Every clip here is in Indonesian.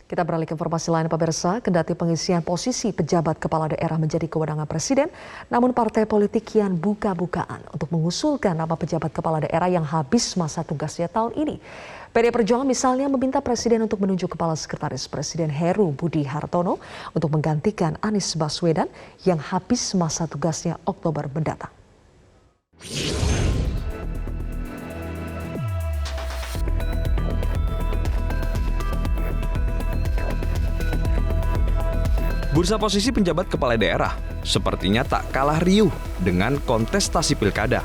Kita beralih ke informasi lain, pemirsa. Kendati pengisian posisi pejabat kepala daerah menjadi kewenangan presiden, namun partai politik kian buka-bukaan untuk mengusulkan nama pejabat kepala daerah yang habis masa tugasnya tahun ini. PDI Perjuangan misalnya meminta presiden untuk menunjuk kepala sekretaris presiden Heru Budi Hartono untuk menggantikan Anies Baswedan yang habis masa tugasnya Oktober mendatang. Bursa posisi penjabat kepala daerah sepertinya tak kalah riuh dengan kontestasi pilkada.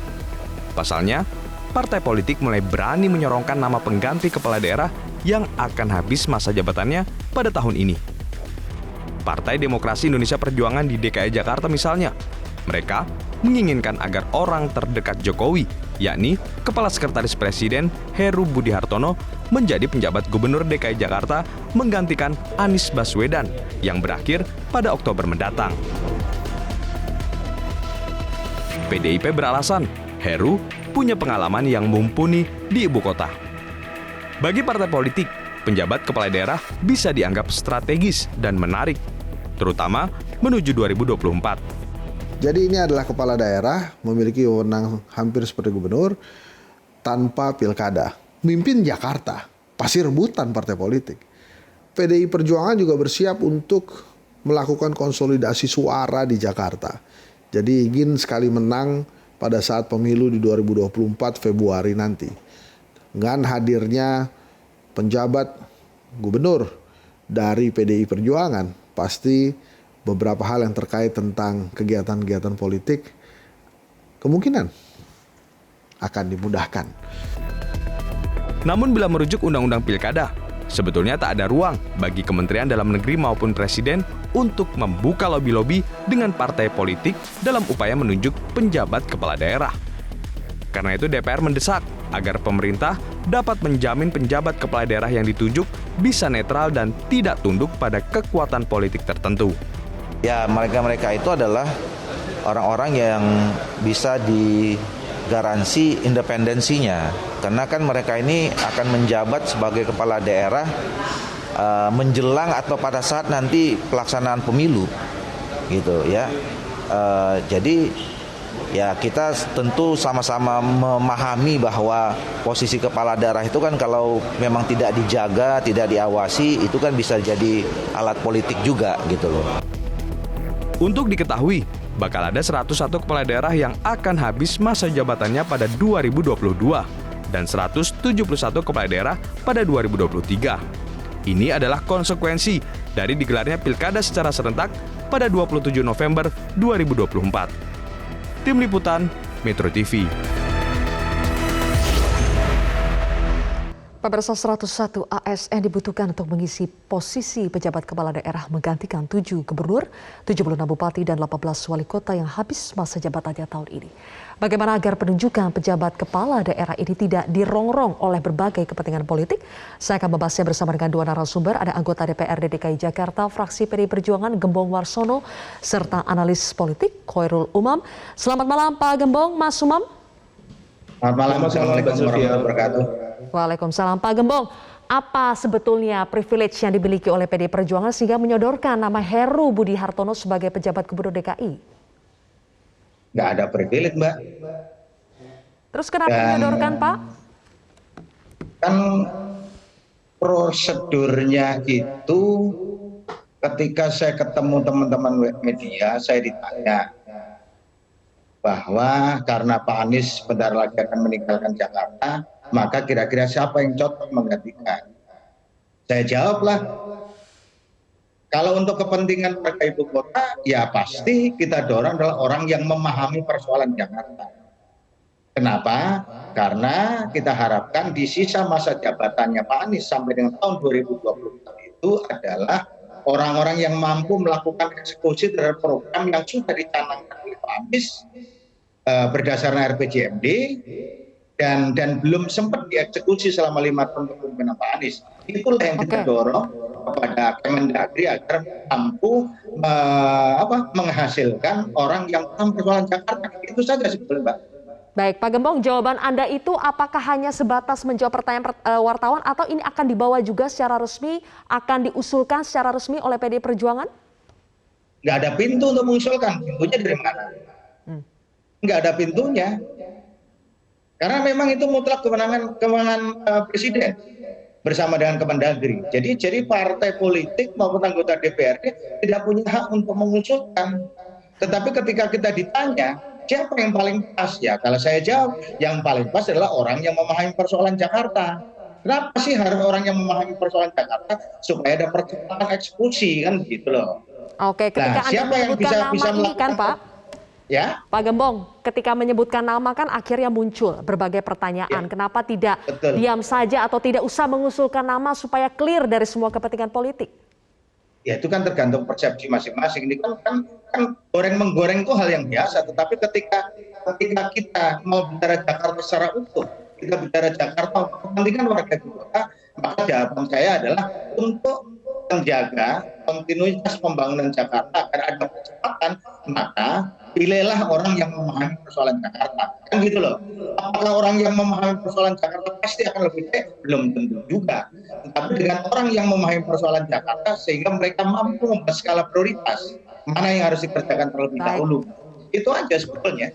Pasalnya, partai politik mulai berani menyorongkan nama pengganti kepala daerah yang akan habis masa jabatannya pada tahun ini. Partai Demokrasi Indonesia Perjuangan di DKI Jakarta misalnya, mereka menginginkan agar orang terdekat Jokowi, yakni Kepala Sekretaris Presiden Heru Budi Hartono, menjadi penjabat Gubernur DKI Jakarta menggantikan Anies Baswedan yang berakhir pada Oktober mendatang. PDIP beralasan Heru punya pengalaman yang mumpuni di ibu kota. Bagi partai politik, penjabat kepala daerah bisa dianggap strategis dan menarik, terutama menuju 2024. Jadi ini adalah kepala daerah memiliki wewenang hampir seperti gubernur tanpa pilkada. Mimpin Jakarta, pasti rebutan partai politik. PDI Perjuangan juga bersiap untuk melakukan konsolidasi suara di Jakarta. Jadi ingin sekali menang pada saat pemilu di 2024 Februari nanti. Dengan hadirnya penjabat gubernur dari PDI Perjuangan, pasti beberapa hal yang terkait tentang kegiatan-kegiatan politik kemungkinan akan dimudahkan. Namun bila merujuk Undang-Undang Pilkada, sebetulnya tak ada ruang bagi Kementerian Dalam Negeri maupun Presiden untuk membuka lobi-lobi dengan partai politik dalam upaya menunjuk penjabat kepala daerah. Karena itu DPR mendesak agar pemerintah dapat menjamin penjabat kepala daerah yang ditunjuk bisa netral dan tidak tunduk pada kekuatan politik tertentu. Ya, mereka itu adalah orang-orang yang bisa digaransi independensinya. Karena kan mereka ini akan menjabat sebagai kepala daerah menjelang atau pada saat nanti pelaksanaan pemilu, gitu ya. Jadi ya kita tentu sama-sama memahami bahwa posisi kepala daerah itu kan kalau memang tidak dijaga, tidak diawasi, itu kan bisa jadi alat politik juga gitu loh. Untuk diketahui, bakal ada 101 kepala daerah yang akan habis masa jabatannya pada 2022 dan 171 kepala daerah pada 2023. Ini adalah konsekuensi dari digelarnya pilkada secara serentak pada 27 November 2024. Tim Liputan, Metro TV. Pemirsa, 101 ASN dibutuhkan untuk mengisi posisi pejabat kepala daerah menggantikan 7 gubernur, 76 bupati, dan 18 wali kota yang habis masa jabatannya tahun ini. Bagaimana agar penunjukan pejabat kepala daerah ini tidak dirongrong oleh berbagai kepentingan politik? Saya akan membahasnya bersama dengan dua narasumber. Ada anggota DPRD DKI Jakarta, fraksi PDI Perjuangan, Gembong Warsono, serta analis politik, Khairul Umam. Selamat malam Pak Gembong, Mas Umam. Selamat malam, Assalamualaikum warahmatullahi wabarakatuh. Waalaikumsalam. Pak Gembong, apa sebetulnya privilege yang dimiliki oleh PDI Perjuangan sehingga menyodorkan nama Heru Budi Hartono sebagai pejabat gubernur DKI? Nggak ada privilege, Mbak. Terus kenapa menyodorkan, Pak? Kan prosedurnya itu ketika saya ketemu teman-teman media, saya ditanya bahwa karena Pak Anies sebentar lagi akan meninggalkan Jakarta, maka kira-kira siapa yang cocok menggantikan? Saya jawablah, kalau untuk kepentingan warga ibu kota, ya pasti kita dorong adalah orang yang memahami persoalan Jakarta. Kenapa? Karena kita harapkan di sisa masa jabatannya Pak Anies sampai dengan tahun 2024 itu adalah orang-orang yang mampu melakukan eksekusi terhadap program yang sudah dicanangkan oleh Pak Anies berdasarkan RPJMD dan belum sempat dieksekusi selama 5 tahun kepemimpinan Pak Anies. Itulah yang kita dorong kepada Kemendagri agar mampu menghasilkan orang yang paham persoalan Jakarta. Itu saja sebetulnya, Mbak. Baik, Pak Gembong, jawaban Anda itu apakah hanya sebatas menjawab pertanyaan wartawan atau ini akan dibawa juga secara resmi, akan diusulkan secara resmi oleh PDI Perjuangan? Nggak ada pintu untuk mengusulkan, pintunya dari mana? Nggak ada pintunya. Karena memang itu mutlak kewenangan Presiden bersama dengan Kemendagri. Jadi partai politik maupun anggota DPRD tidak punya hak untuk mengusulkan. Tetapi ketika kita ditanya, siapa yang paling pas? Ya kalau saya jawab, yang paling pas adalah orang yang memahami persoalan Jakarta. Kenapa sih harus orang yang memahami persoalan Jakarta? Supaya ada percepatan eksekusi, kan gitu loh. Oke, ketika Anda siapa yang menyebutkan bisa nama ini kan Pak? Ya, Pak Gembong, ketika menyebutkan nama kan akhirnya muncul berbagai pertanyaan. Ya. Kenapa tidak Betul. diam saja atau tidak usah mengusulkan nama supaya clear dari semua kepentingan politik? ya itu kan tergantung persepsi masing-masing. Ini kan goreng-menggoreng itu hal yang biasa. Tetapi ketika kita mau bicara Jakarta secara utuh, kita bicara Jakarta kepentingan warga Jakarta, maka jawaban saya adalah untuk menjaga kontinuitas pembangunan Jakarta agar ada percepatan, maka pilihlah orang yang memahami persoalan Jakarta. Kan gitu loh. Apakah orang yang memahami persoalan Jakarta pasti akan lebih baik? Belum tentu juga. Tapi dengan orang yang memahami persoalan Jakarta sehingga mereka mampu membahas skala prioritas mana yang harus dikerjakan terlebih dahulu. Itu aja sebetulnya.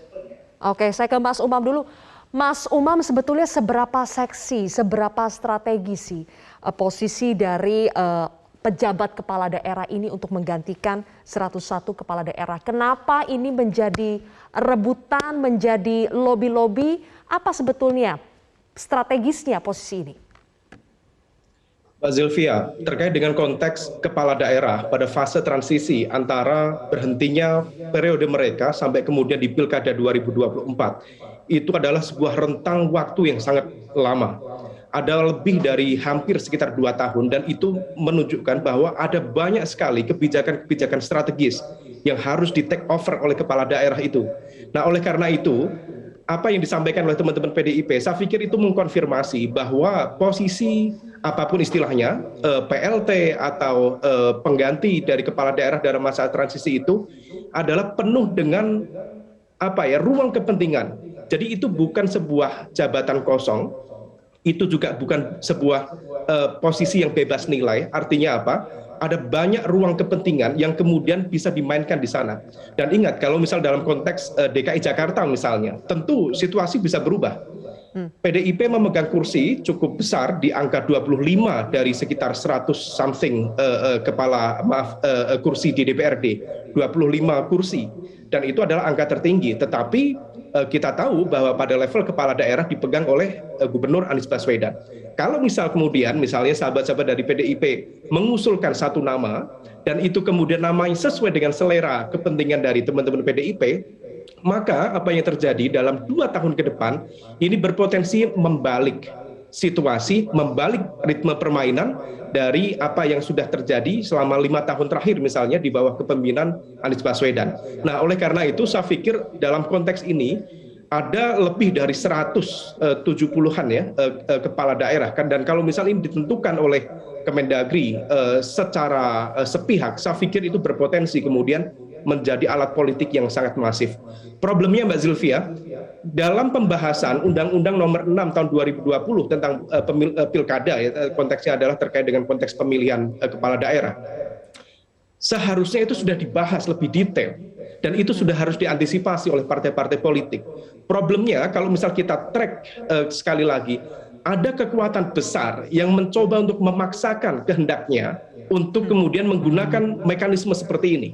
Oke, saya ke Mas Umam dulu. Mas Umam, sebetulnya seberapa seksi, seberapa strategis sih posisi dari pejabat kepala daerah ini untuk menggantikan 101 kepala daerah? Kenapa ini menjadi rebutan, menjadi lobby-lobby? Apa sebetulnya strategisnya posisi ini? Mbak Zilvia, terkait dengan konteks kepala daerah pada fase transisi antara berhentinya periode mereka sampai kemudian di Pilkada 2024, itu adalah sebuah rentang waktu yang sangat lama. Ada lebih dari hampir sekitar 2 tahun dan itu menunjukkan bahwa ada banyak sekali kebijakan-kebijakan strategis yang harus di take over oleh kepala daerah itu. Nah, oleh karena itu, apa yang disampaikan oleh teman-teman PDIP, saya pikir itu mengkonfirmasi bahwa posisi apapun istilahnya, PLT atau pengganti dari kepala daerah dalam masa transisi itu adalah penuh dengan ruang kepentingan. Jadi itu bukan sebuah jabatan kosong, itu juga bukan sebuah posisi yang bebas nilai. Artinya apa? Ada banyak ruang kepentingan yang kemudian bisa dimainkan di sana. Dan ingat, kalau misal dalam konteks DKI Jakarta misalnya, tentu situasi bisa berubah. PDIP memegang kursi cukup besar di angka 25 dari sekitar 100 something kursi di DPRD, 25 kursi. Dan itu adalah angka tertinggi. Tetapi kita tahu bahwa pada level kepala daerah dipegang oleh Gubernur Anies Baswedan. Kalau misalnya sahabat-sahabat dari PDIP mengusulkan satu nama dan itu kemudian namanya sesuai dengan selera kepentingan dari teman-teman PDIP, maka apa yang terjadi dalam 2 tahun ke depan ini berpotensi membalik situasi, membalik ritme permainan dari apa yang sudah terjadi selama 5 tahun terakhir misalnya di bawah kepemimpinan Anies Baswedan. Nah, oleh karena itu saya pikir dalam konteks ini ada lebih dari 170-an kepala daerah kan, dan kalau misalnya ini ditentukan oleh Kemendagri secara sepihak, saya pikir itu berpotensi kemudian menjadi alat politik yang sangat masif. Problemnya Mbak Zilvia, dalam pembahasan Undang-Undang Nomor 6 Tahun 2020 tentang pilkada, konteksnya adalah terkait dengan konteks pemilihan kepala daerah. Seharusnya itu sudah dibahas lebih detail dan itu sudah harus diantisipasi oleh partai-partai politik. Problemnya kalau misal kita track sekali lagi, ada kekuatan besar yang mencoba untuk memaksakan kehendaknya untuk kemudian menggunakan mekanisme seperti ini.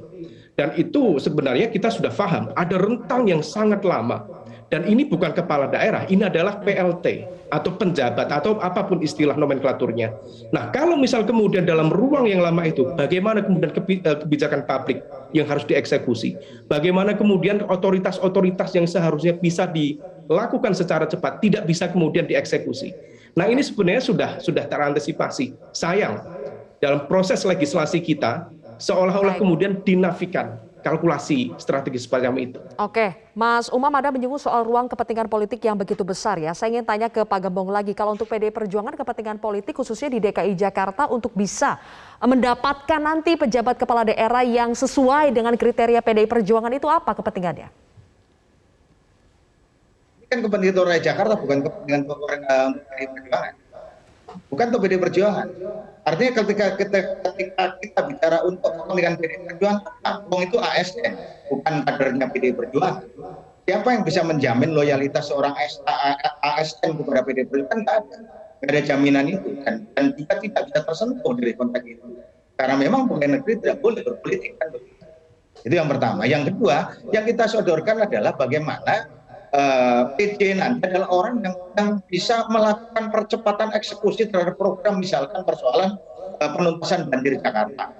Dan itu sebenarnya kita sudah paham, ada rentang yang sangat lama. Dan ini bukan kepala daerah, ini adalah PLT atau penjabat atau apapun istilah nomenklaturnya. Nah, kalau misal kemudian dalam ruang yang lama itu, bagaimana kemudian kebijakan publik yang harus dieksekusi? Bagaimana kemudian otoritas-otoritas yang seharusnya bisa dilakukan secara cepat tidak bisa kemudian dieksekusi? Nah, ini sebenarnya sudah terantisipasi. Sayang, dalam proses legislasi kita, seolah-olah kemudian dinafikan kalkulasi strategis semacam itu. Oke, Mas Umam, Anda menyinggung soal ruang kepentingan politik yang begitu besar ya. Saya ingin tanya ke Pak Gembong lagi, kalau untuk PDI Perjuangan kepentingan politik khususnya di DKI Jakarta untuk bisa mendapatkan nanti pejabat kepala daerah yang sesuai dengan kriteria PDI Perjuangan itu apa kepentingannya? Kan kepentingan rakyat Jakarta bukan kepentingan PDI Perjuangan. Bukan untuk PDI Perjuangan. Artinya ketika kita bicara untuk kepentingan PDI Perjuangan, itu ASN, bukan kadernya PDI Perjuangan. Siapa yang bisa menjamin loyalitas seorang ASN kepada PDI Perjuangan? Nggak ada jaminan itu, dan kita tidak bisa tersentuh dari konteks itu. Karena memang pegawai negeri tidak boleh berpolitik kan. Itu yang pertama. Yang kedua, yang kita sodorkan adalah bagaimana PJ nanti adalah orang yang bisa melakukan percepatan eksekusi terhadap program, misalkan persoalan penuntasan banjir Jakarta.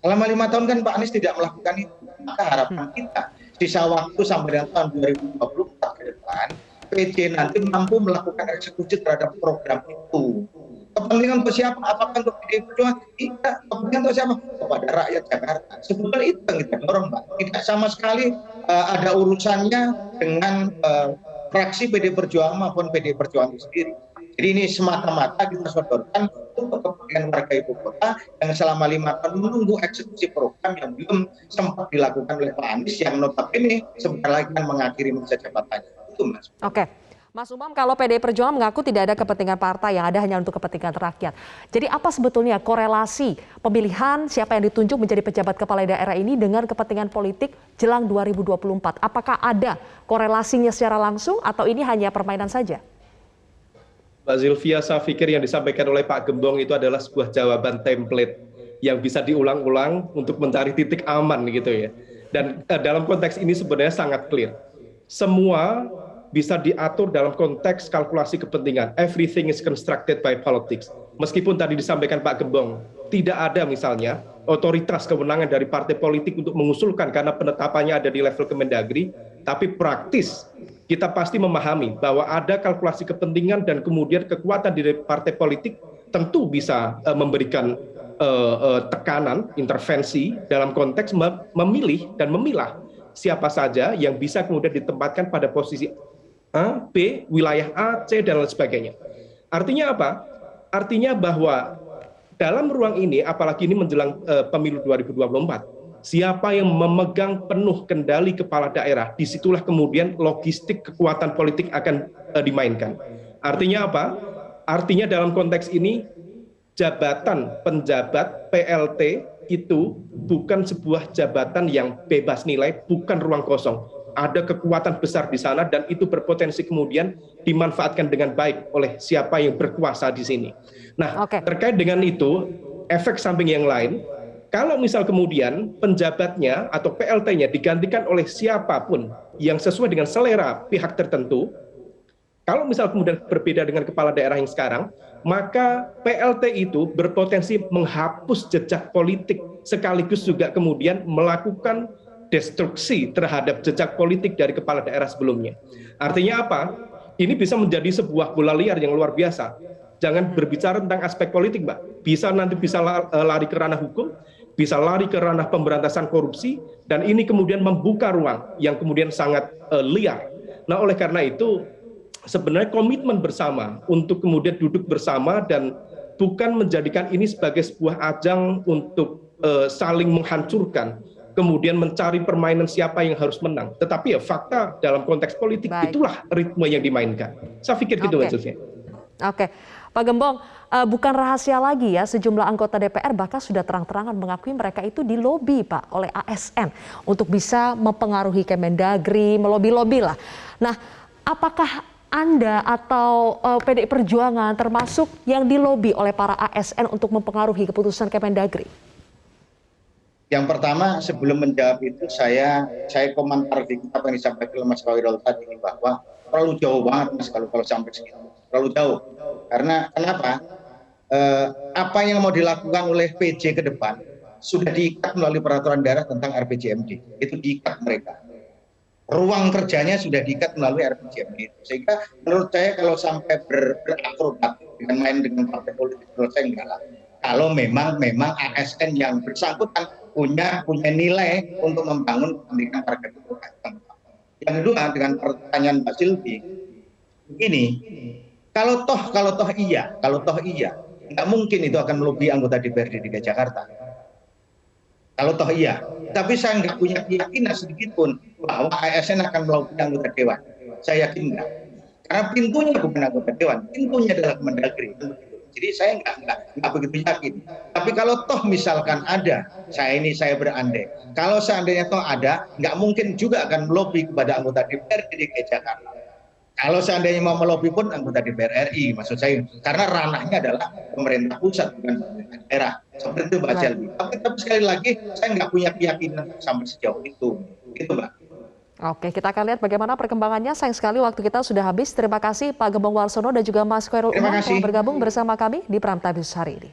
Selama 5 tahun kan Pak Anies tidak melakukan itu. Maka harapan kita sisa waktu sampai dengan tahun 2024 ke depan, PJ nanti mampu melakukan eksekusi terhadap program itu. Kepentingan untuk siapa? Apakah untuk PDI Perjuangan? Tidak. Kepentingan untuk siapa? Kepada rakyat Jakarta. Sebetulnya itu yang kita dorong, Pak. Tidak sama sekali ada urusannya dengan fraksi PDI Perjuangan maupun PDI Perjuangan itu sendiri. Jadi ini semata-mata kita sodorkan untuk kepentingan warga ibu kota yang selama 5 tahun menunggu eksekusi program yang belum sempat dilakukan oleh Pak Anies yang notabene sebentar lagi akan mengakhiri masa jabatannya. Itu, Mas. Oke. Mas Umam, kalau PDI Perjuangan mengaku tidak ada kepentingan partai, yang ada hanya untuk kepentingan rakyat. Jadi apa sebetulnya korelasi pemilihan siapa yang ditunjuk menjadi pejabat kepala daerah ini dengan kepentingan politik jelang 2024? Apakah ada korelasinya secara langsung atau ini hanya permainan saja? Mbak Zilvia, saya pikir yang disampaikan oleh Pak Gembong itu adalah sebuah jawaban template yang bisa diulang-ulang untuk mencari titik aman gitu ya. Dan dalam konteks ini sebenarnya sangat clear. Semua bisa diatur dalam konteks kalkulasi kepentingan. Everything is constructed by politics. Meskipun tadi disampaikan Pak Gembong, tidak ada misalnya otoritas kewenangan dari partai politik untuk mengusulkan karena penetapannya ada di level Kemendagri, tapi praktis kita pasti memahami bahwa ada kalkulasi kepentingan dan kemudian kekuatan dari partai politik tentu bisa memberikan tekanan, intervensi dalam konteks memilih dan memilah siapa saja yang bisa kemudian ditempatkan pada posisi A, B, wilayah A, C, dan lain sebagainya. Artinya apa? Artinya bahwa dalam ruang ini, apalagi ini menjelang pemilu 2024, siapa yang memegang penuh kendali kepala daerah, disitulah kemudian logistik kekuatan politik akan dimainkan. Artinya apa? Artinya dalam konteks ini, jabatan penjabat PLT itu bukan sebuah jabatan yang bebas nilai, bukan ruang kosong. Ada kekuatan besar di sana dan itu berpotensi kemudian dimanfaatkan dengan baik oleh siapa yang berkuasa di sini. Nah, terkait dengan itu, efek samping yang lain, kalau misal kemudian penjabatnya atau PLT-nya digantikan oleh siapapun yang sesuai dengan selera pihak tertentu, kalau misal kemudian berbeda dengan kepala daerah yang sekarang, maka PLT itu berpotensi menghapus jejak politik sekaligus juga kemudian melakukan destruksi terhadap jejak politik dari kepala daerah sebelumnya. Artinya apa? Ini bisa menjadi sebuah bola liar yang luar biasa. Jangan berbicara tentang aspek politik, Mbak. Bisa lari ke ranah hukum, bisa lari ke ranah pemberantasan korupsi, dan ini kemudian membuka ruang yang kemudian sangat liar. Nah, oleh karena itu, sebenarnya komitmen bersama untuk kemudian duduk bersama dan bukan menjadikan ini sebagai sebuah ajang untuk saling menghancurkan, kemudian mencari permainan siapa yang harus menang. Tetapi ya fakta dalam konteks politik itulah ritme yang dimainkan. Saya pikir gitu Mbak Zulfian. Oke, Pak Gembong, bukan rahasia lagi ya, sejumlah anggota DPR bahkan sudah terang-terangan mengakui mereka itu dilobi Pak oleh ASN untuk bisa mempengaruhi Kemendagri, melobi-lobi lah. Nah, apakah Anda atau PDI Perjuangan termasuk yang dilobi oleh para ASN untuk mempengaruhi keputusan Kemendagri? Yang pertama, sebelum menjawab itu saya komentar di apa yang disampaikan oleh Mas Kawirul tadi bahwa terlalu jauh banget Mas kalau sampai segitu, terlalu jauh. Karena kenapa? Apa yang mau dilakukan oleh PJ ke depan sudah diikat melalui peraturan daerah tentang RPJMD, itu diikat mereka. Ruang kerjanya sudah diikat melalui RPJMD, sehingga menurut saya kalau sampai berakrobat dengan main dengan partai politik, menurut saya enggak lah. Kalau memang ASN yang bersangkutan punya nilai untuk membangun pendidikan warga itu. Yang kedua, dengan pertanyaan Mbak Silvi, ini kalau toh iya, nggak mungkin itu akan melobi anggota DPRD DKI Jakarta. Kalau toh iya, tapi saya nggak punya keyakinan sedikit pun bahwa ASN akan melobi anggota dewan. Saya yakin enggak. Karena pintunya bukan anggota dewan, pintunya adalah Kemendagri. Jadi saya nggak begitu yakin. Tapi kalau toh misalkan ada, saya berandai. Kalau seandainya toh ada, nggak mungkin juga akan melobi kepada anggota DPRD DKI Jakarta. Kalau seandainya mau melobi pun anggota DPR RI, maksud saya, karena ranahnya adalah pemerintah pusat bukan pemerintah daerah. Seperti itu Mbak Jelby. Tapi sekali lagi, saya nggak punya keyakinan sampai sejauh itu. Itu Mbak. Oke, kita akan lihat bagaimana perkembangannya. Sayang sekali waktu kita sudah habis. Terima kasih Pak Gembong Warsono dan juga Mas Khairul Umam telah bergabung bersama kami di Prime Time News hari ini.